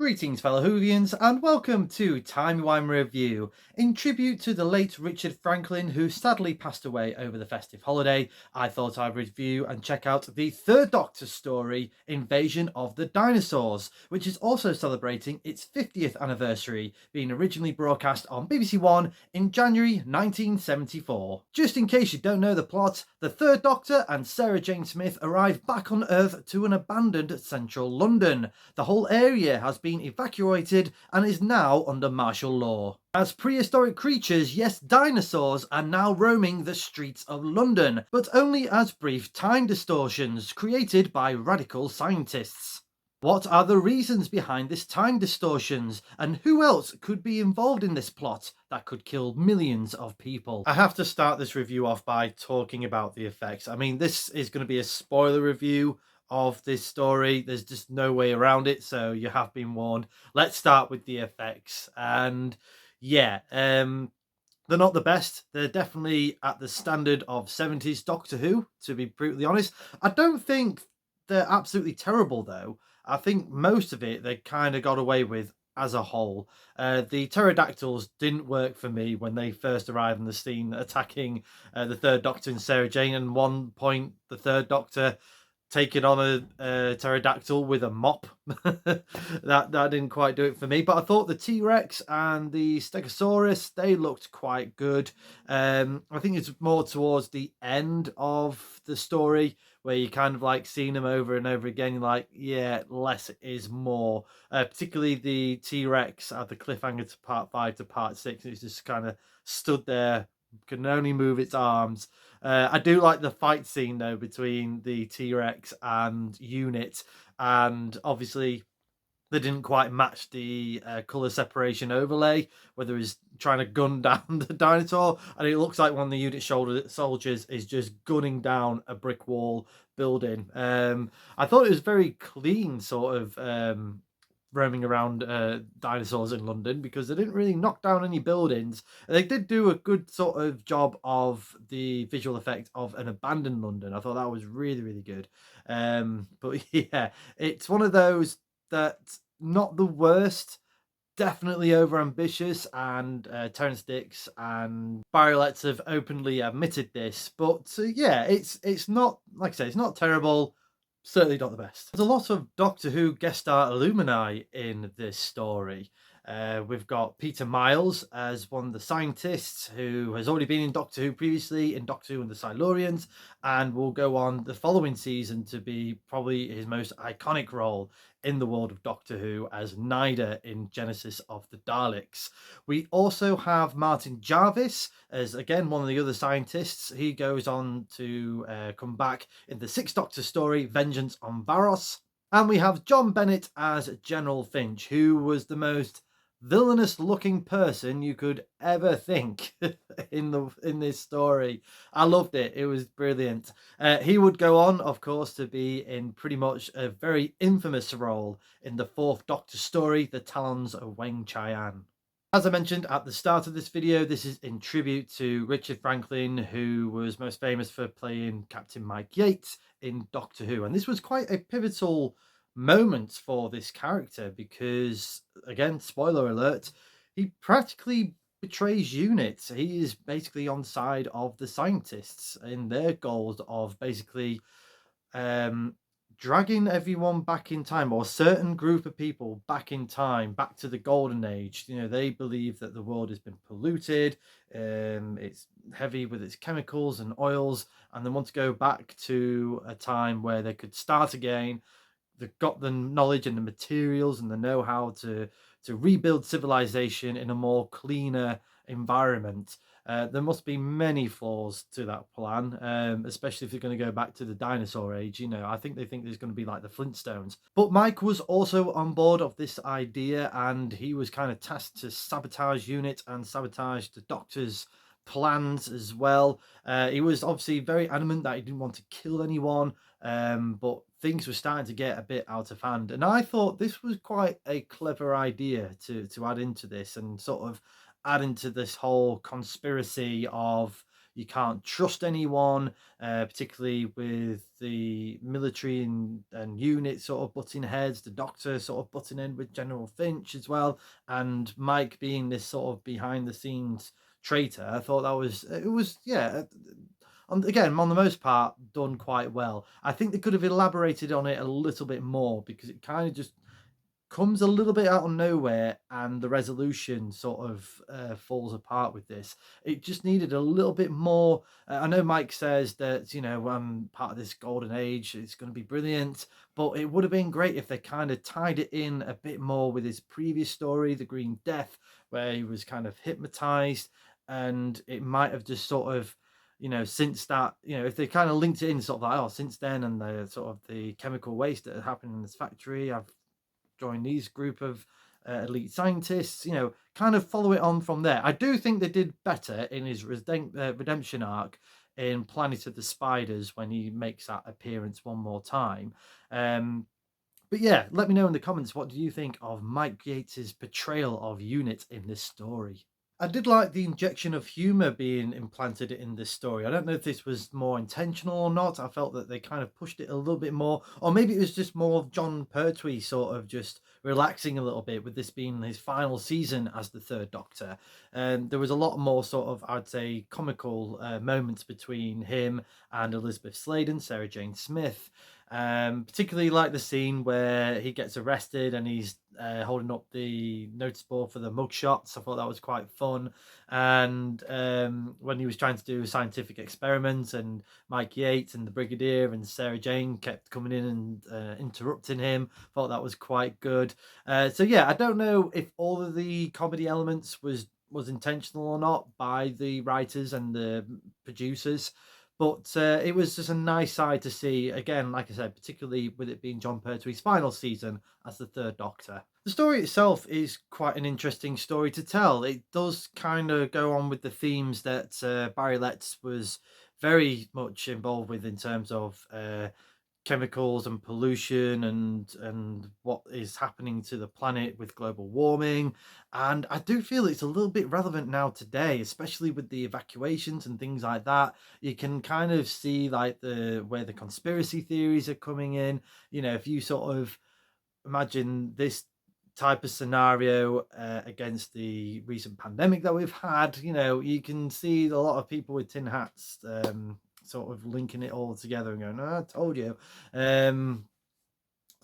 Greetings, fellow Whovians, and welcome to Timey Wimey Review. In tribute to the late Richard Franklin, who sadly passed away over the festive holiday, I thought I'd review and check out the third Doctor story, Invasion of the Dinosaurs, which is also celebrating its 50th anniversary, being originally broadcast on BBC One in January 1974. Just in case you don't know the plot, the third Doctor and Sarah Jane Smith arrive back on Earth to an abandoned central London. The whole area has been evacuated and is now under martial law. As prehistoric creatures, yes, dinosaurs are now roaming the streets of London, but only as brief time distortions created by radical scientists. What are the reasons behind this time distortions, and who else could be involved in this plot that could kill millions of people? I have to start this review off by talking about the effects. I mean, this is going to be a spoiler review of this story. There's just no way around it, so you have been warned. Let's start with the effects. And yeah, they're not the best. They're definitely at the standard of 70s Doctor Who, to be brutally honest. I don't think they're absolutely terrible, though. I think most of it they kind of got away with as a whole. The pterodactyls didn't work for me when they first arrived in the scene, attacking the third Doctor and Sarah Jane. And one point, the third Doctor taking on a pterodactyl with a mop. that didn't quite do it for me, but I thought the T-Rex and the Stegosaurus, they looked quite good. I think it's more towards the end of the story where you kind of like seeing them over and over again. You're like, yeah, less is more. Particularly the T-Rex at the cliffhanger to part 5 to part 6. It's just kind of stood there, can only move its arms. I do like the fight scene though between the T-Rex and Unit, and obviously they didn't quite match the color separation overlay where there was trying to gun down the dinosaur, and it looks like one of the Unit soldiers is just gunning down a brick wall building. I thought it was very clean, sort of roaming around dinosaurs in London, because they didn't really knock down any buildings. They did do a good sort of job of the visual effect of an abandoned London. I thought that was really good. But yeah, it's one of those that's not the worst. Definitely over ambitious, and Terrence Dicks and Barry Letts have openly admitted this. But yeah, it's not, like I say, it's not terrible. Certainly not the best. There's a lot of Doctor Who guest star alumni in this story. We've got Peter Miles as one of the scientists who has already been in Doctor Who previously, in Doctor Who and the Silurians, and will go on the following season to be probably his most iconic role in the world of Doctor Who as Nyder in Genesis of the Daleks. We also have Martin Jarvis as, again, one of the other scientists. He goes on to come back in the Sixth Doctor story, Vengeance on Varos. And we have John Bennett as General Finch, who was the most villainous looking person you could ever think in this story. I loved it. It was brilliant. He would go on, of course, to be in pretty much a very infamous role in the fourth Doctor story, The Talons of Weng-Chian. As I mentioned at the start of this video, this is in tribute to Richard Franklin, who was most famous for playing Captain Mike Yates in Doctor Who. And this was quite a pivotal moment for this character because, again, spoiler alert, he practically betrays Unit. He is basically on side of the scientists in their goals of basically dragging everyone back in time, or a certain group of people back in time, back to the golden age. You know, they believe that the world has been polluted, it's heavy with its chemicals and oils, and they want to go back to a time where they could start again. They've got the knowledge and the materials and the know-how to rebuild civilization in a more cleaner environment. There must be many flaws to that plan, especially if they're going to go back to the dinosaur age. You know, I think they think there's going to be like the Flintstones. But Mike was also on board of this idea, and he was kind of tasked to sabotage Unit and sabotage the Doctor's plans as well. He was obviously very adamant that he didn't want to kill anyone, but things were starting to get a bit out of hand. And I thought this was quite a clever idea to add into this, and sort of add into this whole conspiracy of you can't trust anyone, particularly with the military and units sort of butting heads, the Doctor sort of butting in with General Finch as well, and Mike being this sort of behind the scenes traitor. I thought that was it was yeah. Again, on the most part, done quite well. I think they could have elaborated on it a little bit more because it kind of just comes a little bit out of nowhere and the resolution sort of falls apart with this. It just needed a little bit more. I know Mike says that, part of this golden age, it's going to be brilliant, but it would have been great if they kind of tied it in a bit more with his previous story, The Green Death, where he was kind of hypnotized, and it might have just sort of since that, if they kind of linked it in sort of like, oh, since then, and the sort of the chemical waste that had happened in this factory, I've join these group of elite scientists, kind of follow it on from there. I do think they did better in his redemption arc in Planet of the Spiders when he makes that appearance one more time. But yeah, let me know in the comments, what do you think of Mike Yates's portrayal of Unit in this story? I did like the injection of humor being implanted in this story. I don't know if this was more intentional or not. I felt that they kind of pushed it a little bit more, or maybe it was just more of John Pertwee sort of just relaxing a little bit with this being his final season as the Third Doctor. There was a lot more sort of, I'd say, comical moments between him and Elizabeth Sladen, Sarah Jane Smith. Particularly like the scene where he gets arrested and he's holding up the notice board for the mugshots. I thought that was quite fun. And when he was trying to do scientific experiments, and Mike Yates and the Brigadier and Sarah Jane kept coming in and interrupting him, thought that was quite good. So yeah, I don't know if all of the comedy elements was intentional or not by the writers and the producers. But it was just a nice side to see, again, like I said, particularly with it being John Pertwee's final season as the Third Doctor. The story itself is quite an interesting story to tell. It does kind of go on with the themes that Barry Letts was very much involved with in terms of chemicals and pollution and what is happening to the planet with global warming. And I do feel it's a little bit relevant now today, especially with the evacuations and things like that. You can kind of see like the where the conspiracy theories are coming in. If you sort of imagine this type of scenario against the recent pandemic that we've had, you can see a lot of people with tin hats sort of linking it all together and going, oh, I told you.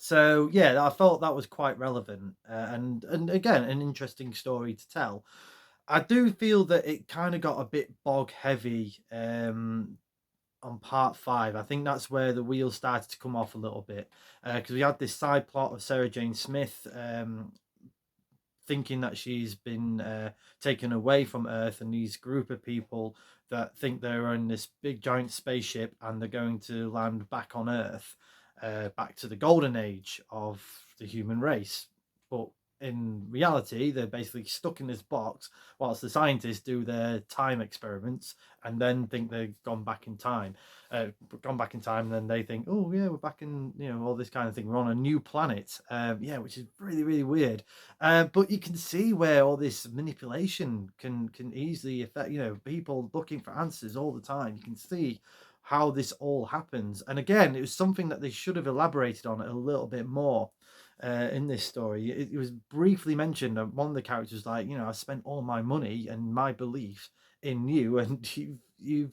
So yeah, I felt that was quite relevant and again, an interesting story to tell. I do feel that it kind of got a bit bog heavy on part 5. I think that's where the wheels started to come off a little bit because we had this side plot of Sarah Jane Smith thinking that she's been taken away from Earth, and these group of people that think they're in this big giant spaceship and they're going to land back on Earth, back to the golden age of the human race. But in reality, they're basically stuck in this box whilst the scientists do their time experiments and then think they've gone back in time. And then they think, oh yeah, we're back in, all this kind of thing. We're on a new planet. Which is really, really weird. But you can see where all this manipulation can easily affect, people looking for answers all the time. You can see how this all happens. And again, it was something that they should have elaborated on a little bit more in this story. It was briefly mentioned. One of the characters like, I spent all my money and my belief in you, and you've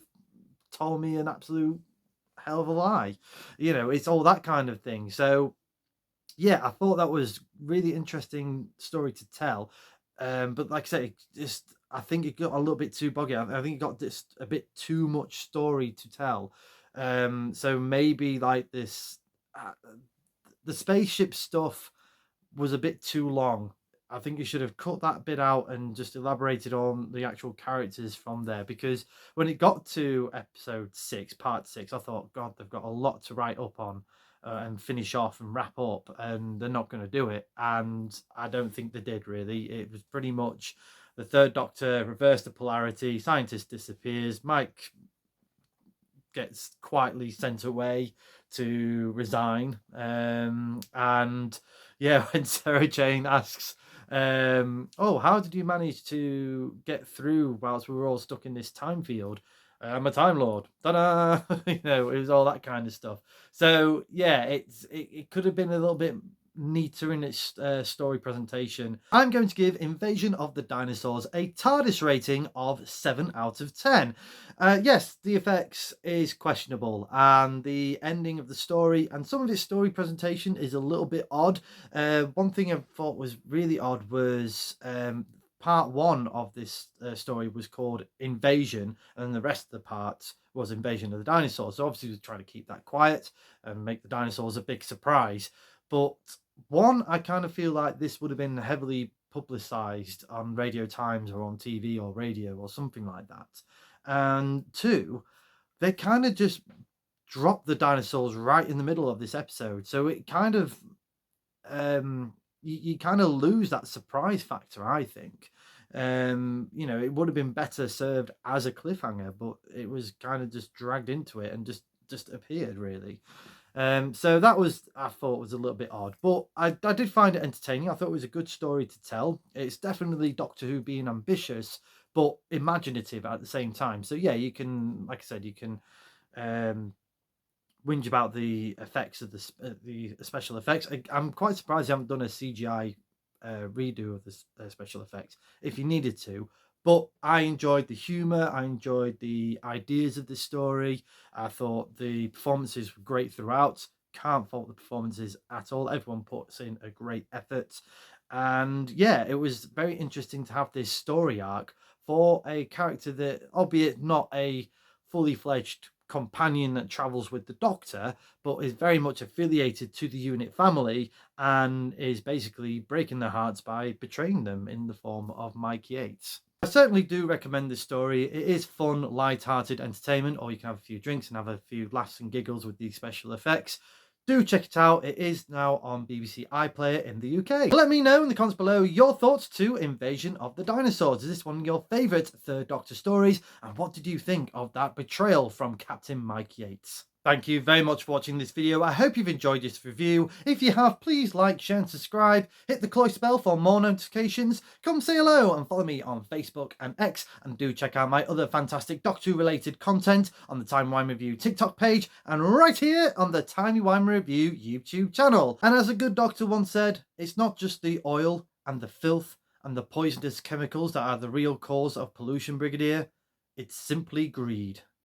told me an absolute hell of a lie. It's all that kind of thing. So yeah, I thought that was really interesting story to tell. But like I say, I think it got a little bit too boggy. I think it got just a bit too much story to tell. So maybe like this, the spaceship stuff was a bit too long. I think you should have cut that bit out and just elaborated on the actual characters from there. Because when it got to episode 6, part 6, I thought, God, they've got a lot to write up on and finish off and wrap up, and they're not going to do it. And I don't think they did, really. It was pretty much the Third Doctor reversed the polarity, scientist disappears, Mike gets quietly sent away to resign. And yeah, when Sarah Jane asks, oh, how did you manage to get through whilst we were all stuck in this time field? I'm a Time Lord. Ta-da! You know, it was all that kind of stuff. So yeah, it could have been a little bit neater in its story presentation. I'm going to give Invasion of the Dinosaurs a TARDIS rating of 7 out of 10. Yes, the effects is questionable, and the ending of the story and some of its story presentation is a little bit odd. One thing I thought was really odd was part one of this story was called Invasion, and the rest of the parts was Invasion of the Dinosaurs. So obviously, we're trying to keep that quiet and make the dinosaurs a big surprise. But one, I kind of feel like this would have been heavily publicized on Radio Times or on TV or radio or something like that. And two, they kind of just dropped the dinosaurs right in the middle of this episode. So it kind of you kind of lose that surprise factor, I think. You know, it would have been better served as a cliffhanger, but it was kind of just dragged into it and just appeared really. So that was, I thought, was a little bit odd, but I did find it entertaining. I thought it was a good story to tell. It's definitely Doctor Who being ambitious but imaginative at the same time. So yeah, you can, like I said, you can um whinge about the effects of the special effects. I'm quite surprised they haven't done a CGI redo of the special effects if you needed to. But I enjoyed the humor. I enjoyed the ideas of the story. I thought the performances were great throughout. Can't fault the performances at all. Everyone puts in a great effort. And yeah, it was very interesting to have this story arc for a character that, albeit not a fully fledged companion that travels with the Doctor, but is very much affiliated to the unit family and is basically breaking their hearts by betraying them in the form of Mike Yates. I certainly do recommend this story. It is fun, light-hearted entertainment, or you can have a few drinks and have a few laughs and giggles with these special effects. Do check it out. It is now on BBC iPlayer in the UK. Let me know in the comments below your thoughts to Invasion of the Dinosaurs. Is this one of your favourite Third Doctor stories? And what did you think of that betrayal from Captain Mike Yates? Thank you very much for watching this video. I hope you've enjoyed this review. If you have, please like, share and subscribe. Hit the clock bell for more notifications. Come say hello and follow me on Facebook and X. And do check out my other fantastic Doctor Who related content on the Timey Wimey Review TikTok page and right here on the Timey Wimey Review YouTube channel. And as a good doctor once said, it's not just the oil and the filth and the poisonous chemicals that are the real cause of pollution, Brigadier. It's simply greed.